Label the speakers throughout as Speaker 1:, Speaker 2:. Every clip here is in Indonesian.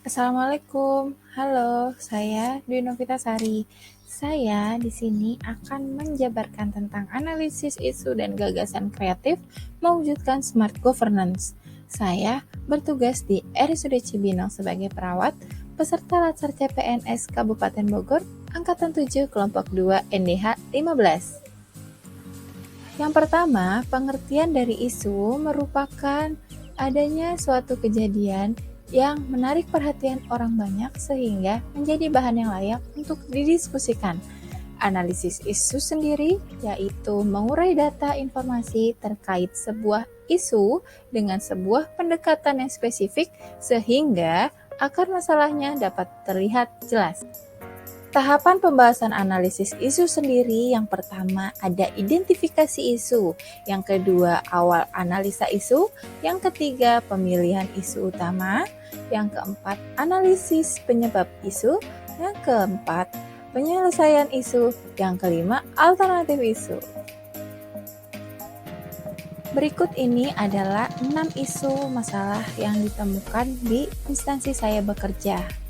Speaker 1: Assalamualaikum, halo, saya Dwi Novitasari. Saya di sini akan menjabarkan tentang analisis isu dan gagasan kreatif mewujudkan smart governance. Saya bertugas di RSUD Cibinong sebagai perawat, peserta Latsar CPNS Kabupaten Bogor, Angkatan 7, Kelompok 2, NDH 15. Yang pertama, pengertian dari isu merupakan adanya suatu kejadian yang menarik perhatian orang banyak sehingga menjadi bahan yang layak untuk didiskusikan. Analisis isu sendiri yaitu mengurai data informasi terkait sebuah isu dengan sebuah pendekatan yang spesifik sehingga akar masalahnya dapat terlihat jelas. Tahapan pembahasan analisis isu sendiri, yang pertama ada identifikasi isu, yang kedua awal analisa isu, yang ketiga pemilihan isu utama, yang keempat analisis penyebab isu, yang keempat penyelesaian isu, yang kelima alternatif isu. Berikut ini adalah 6 isu masalah yang ditemukan di instansi saya bekerja.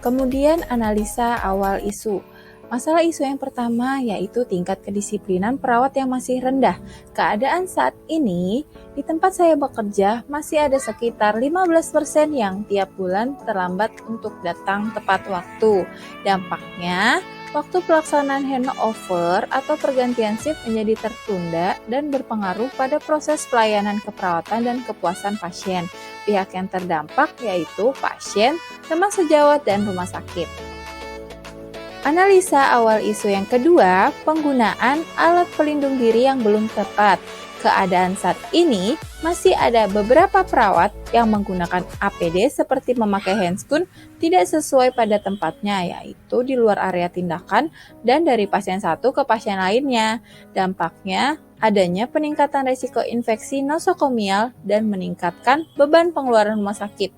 Speaker 1: Kemudian analisa awal isu. Masalah isu yang pertama yaitu tingkat kedisiplinan perawat yang masih rendah. Keadaan saat ini di tempat saya bekerja masih ada sekitar 15% yang tiap bulan terlambat untuk datang tepat waktu. Dampaknya, waktu pelaksanaan handover atau pergantian shift menjadi tertunda dan berpengaruh pada proses pelayanan keperawatan dan kepuasan pasien. Pihak yang terdampak yaitu pasien, teman sejawat, dan rumah sakit. Analisa awal isu yang kedua, penggunaan alat pelindung diri yang belum tepat. Keadaan saat ini masih ada beberapa perawat yang menggunakan APD seperti memakai handscoon tidak sesuai pada tempatnya, yaitu di luar area tindakan dan dari pasien satu ke pasien lainnya. Dampaknya adanya peningkatan risiko infeksi nosokomial dan meningkatkan beban pengeluaran rumah sakit.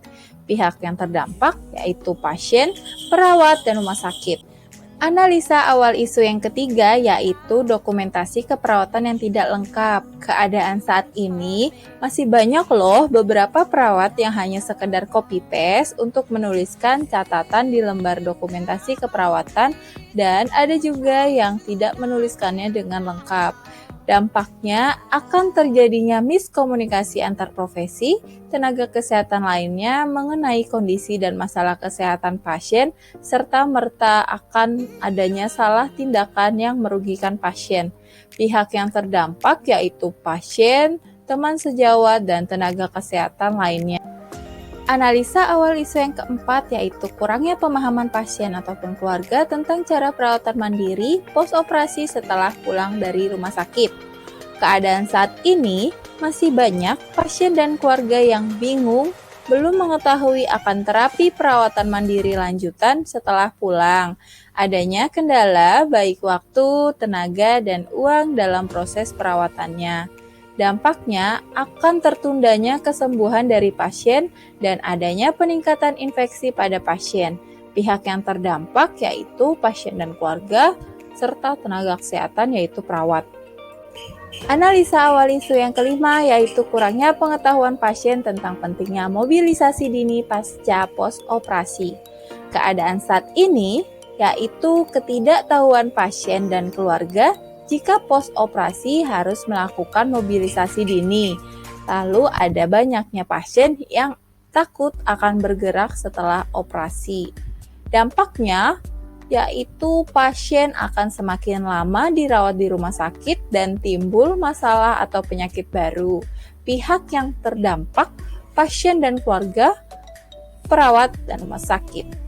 Speaker 1: Pihak yang terdampak yaitu pasien, perawat, dan rumah sakit. Analisa awal isu yang ketiga yaitu dokumentasi keperawatan yang tidak lengkap. Keadaan saat ini masih banyak loh beberapa perawat yang hanya sekedar copy paste untuk menuliskan catatan di lembar dokumentasi keperawatan dan ada juga yang tidak menuliskannya dengan lengkap. Dampaknya akan terjadinya miskomunikasi antar profesi, tenaga kesehatan lainnya mengenai kondisi dan masalah kesehatan pasien, serta merta akan adanya salah tindakan yang merugikan pasien. Pihak yang terdampak yaitu pasien, teman sejawat, dan tenaga kesehatan lainnya. Analisa awal isu yang keempat yaitu kurangnya pemahaman pasien ataupun keluarga tentang cara perawatan mandiri post-operasi setelah pulang dari rumah sakit. Keadaan saat ini masih banyak pasien dan keluarga yang bingung belum mengetahui akan terapi perawatan mandiri lanjutan setelah pulang. Adanya kendala baik waktu, tenaga, dan uang dalam proses perawatannya. Dampaknya akan tertundanya kesembuhan dari pasien dan adanya peningkatan infeksi pada pasien. Pihak yang terdampak yaitu pasien dan keluarga, serta tenaga kesehatan yaitu perawat. Analisa awal isu yang kelima yaitu kurangnya pengetahuan pasien tentang pentingnya mobilisasi dini pasca post-operasi. Keadaan saat ini yaitu ketidaktahuan pasien dan keluarga jika post-operasi harus melakukan mobilisasi dini. Lalu ada banyaknya pasien yang takut akan bergerak setelah operasi. Dampaknya yaitu pasien akan semakin lama dirawat di rumah sakit dan timbul masalah atau penyakit baru. Pihak yang terdampak, pasien dan keluarga, perawat, dan rumah sakit.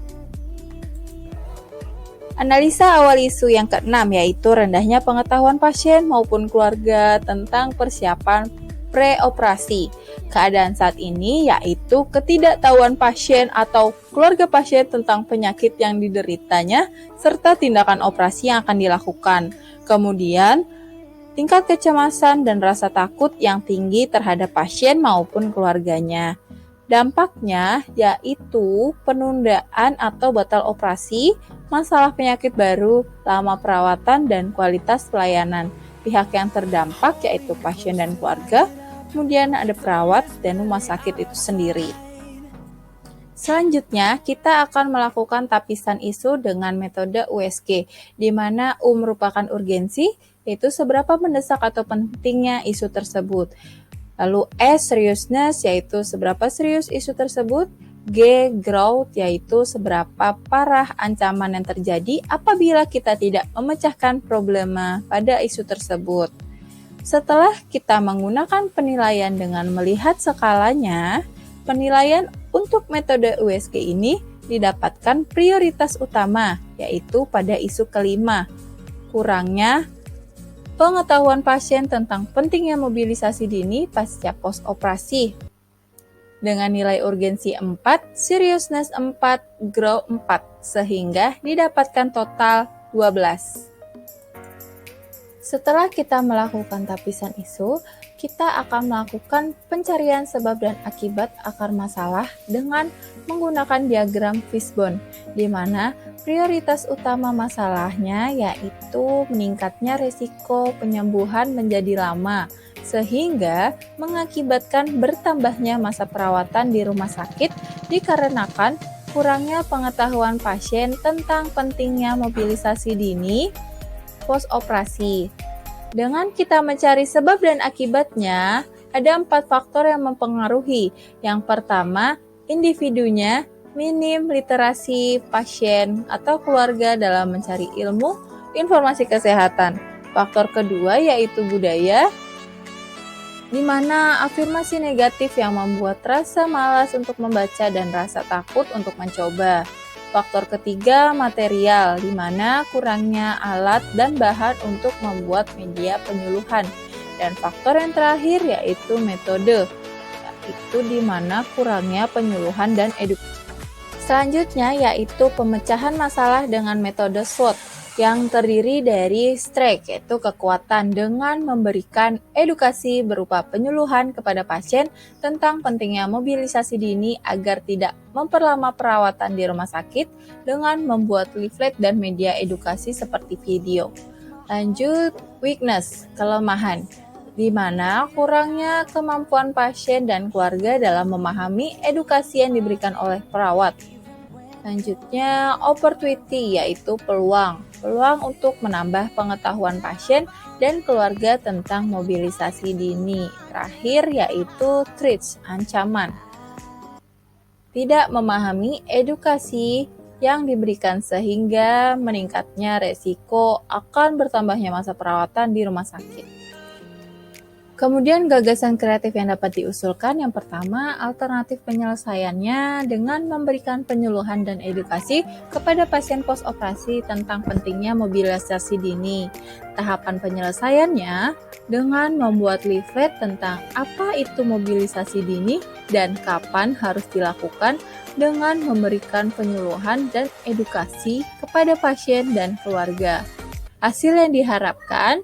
Speaker 1: Analisa awal isu yang keenam yaitu rendahnya pengetahuan pasien maupun keluarga tentang persiapan pre-operasi. Keadaan saat ini yaitu ketidaktahuan pasien atau keluarga pasien tentang penyakit yang dideritanya serta tindakan operasi yang akan dilakukan. Kemudian, tingkat kecemasan dan rasa takut yang tinggi terhadap pasien maupun keluarganya. Dampaknya yaitu penundaan atau batal operasi, masalah penyakit baru, lama perawatan, dan kualitas pelayanan. Pihak yang terdampak yaitu pasien dan keluarga, kemudian ada perawat dan rumah sakit itu sendiri. Selanjutnya, kita akan melakukan tapisan isu dengan metode USG, di mana U merupakan urgensi, yaitu seberapa mendesak atau pentingnya isu tersebut. Lalu S, seriousness, yaitu seberapa serius isu tersebut. G, growth, yaitu seberapa parah ancaman yang terjadi apabila kita tidak memecahkan problema pada isu tersebut. Setelah kita menggunakan penilaian dengan melihat skalanya, penilaian untuk metode USG ini didapatkan prioritas utama, yaitu pada isu kelima, kurangnya pengetahuan pasien tentang pentingnya mobilisasi dini pasca post-operasi. Dengan nilai urgensi 4, seriousness 4, grow 4, sehingga didapatkan total 12. Setelah kita melakukan tapisan isu, kita akan melakukan pencarian sebab dan akibat akar masalah dengan menggunakan diagram fishbone, di mana prioritas utama masalahnya yaitu meningkatnya risiko penyembuhan menjadi lama, sehingga mengakibatkan bertambahnya masa perawatan di rumah sakit dikarenakan kurangnya pengetahuan pasien tentang pentingnya mobilisasi dini post-operasi. Dengan kita mencari sebab dan akibatnya, ada 4 faktor yang mempengaruhi. Yang pertama, individunya, minim literasi pasien atau keluarga dalam mencari ilmu informasi kesehatan. Faktor kedua yaitu budaya, di mana afirmasi negatif yang membuat rasa malas untuk membaca dan rasa takut untuk mencoba. Faktor ketiga, material, di mana kurangnya alat dan bahan untuk membuat media penyuluhan. Dan faktor yang terakhir yaitu metode, yaitu di mana kurangnya penyuluhan dan edukasi. Selanjutnya yaitu pemecahan masalah dengan metode SWOT, yang terdiri dari STRIKE, yaitu kekuatan, dengan memberikan edukasi berupa penyuluhan kepada pasien tentang pentingnya mobilisasi dini agar tidak memperlama perawatan di rumah sakit dengan membuat leaflet dan media edukasi seperti video. Lanjut, weakness, kelemahan, di mana kurangnya kemampuan pasien dan keluarga dalam memahami edukasi yang diberikan oleh perawat. Selanjutnya, opportunity, yaitu peluang untuk menambah pengetahuan pasien dan keluarga tentang mobilisasi dini. Terakhir yaitu threats, ancaman. Tidak memahami edukasi yang diberikan sehingga meningkatnya resiko akan bertambahnya masa perawatan di rumah sakit. Kemudian gagasan kreatif yang dapat diusulkan, yang pertama, alternatif penyelesaiannya dengan memberikan penyuluhan dan edukasi kepada pasien post-operasi tentang pentingnya mobilisasi dini. Tahapan penyelesaiannya dengan membuat leaflet tentang apa itu mobilisasi dini dan kapan harus dilakukan dengan memberikan penyuluhan dan edukasi kepada pasien dan keluarga. Hasil yang diharapkan,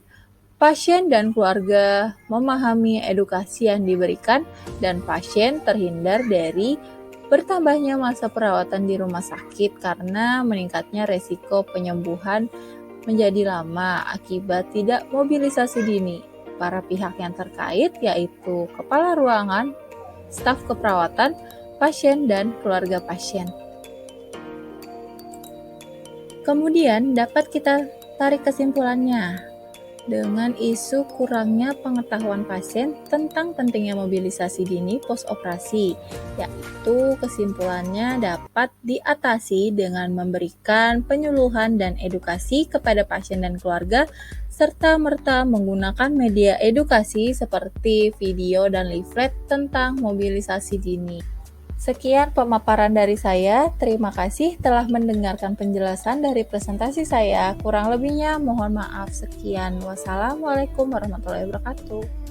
Speaker 1: pasien dan keluarga memahami edukasi yang diberikan dan pasien terhindar dari bertambahnya masa perawatan di rumah sakit karena meningkatnya resiko penyembuhan menjadi lama akibat tidak mobilisasi dini. Para pihak yang terkait yaitu kepala ruangan, staf keperawatan, pasien, dan keluarga pasien. Kemudian dapat kita tarik kesimpulannya. Dengan isu kurangnya pengetahuan pasien tentang pentingnya mobilisasi dini post-operasi, yaitu kesimpulannya dapat diatasi dengan memberikan penyuluhan dan edukasi kepada pasien dan keluarga, serta-merta menggunakan media edukasi seperti video dan leaflet tentang mobilisasi dini. Sekian pemaparan dari saya, terima kasih telah mendengarkan penjelasan dari presentasi saya. Kurang lebihnya mohon maaf. Sekian, wassalamualaikum warahmatullahi wabarakatuh.